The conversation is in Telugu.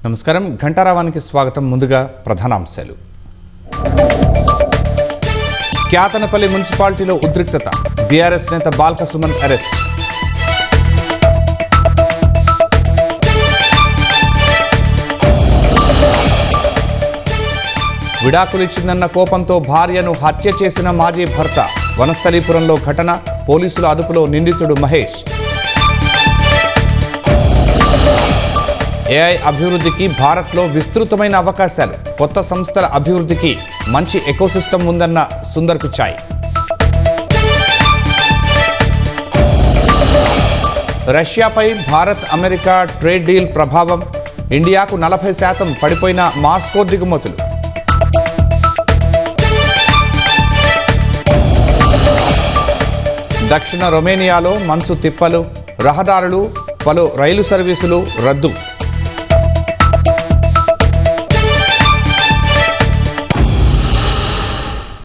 నమస్కారం, ఘంటారావానికి స్వాగతం. ముందుగా ప్రధానాంశాలు. క్యాతనపల్లి మున్సిపాలిటీలో ఉద్రిక్తత, బీఆర్ఎస్ నేత బాల్క సుమన్ అరెస్ట్. విడాకులిచ్చిందన్న కోపంతో భార్యను హత్య చేసిన మాజీ భర్త. వనస్థలీపురంలో ఘటన, పోలీసుల అదుపులో నిందితుడు మహేష్. ఏఐ అభివృద్ధికి భారత్లో విస్తృతమైన అవకాశాలు, కొత్త సంస్థల అభివృద్ధికి మంచి ఎకోసిస్టమ్ ఉందన్న సుందర్ పిచాయ్. రష్యాపై భారత్ అమెరికా ట్రేడ్ డీల్ ప్రభావం, ఇండియాకు 40% పడిపోయిన మాస్కో దిగుమతులు. దక్షిణ రొమేనియాలో మంచు తిప్పలు, రహదారులు, పలు రైలు సర్వీసులు రద్దు.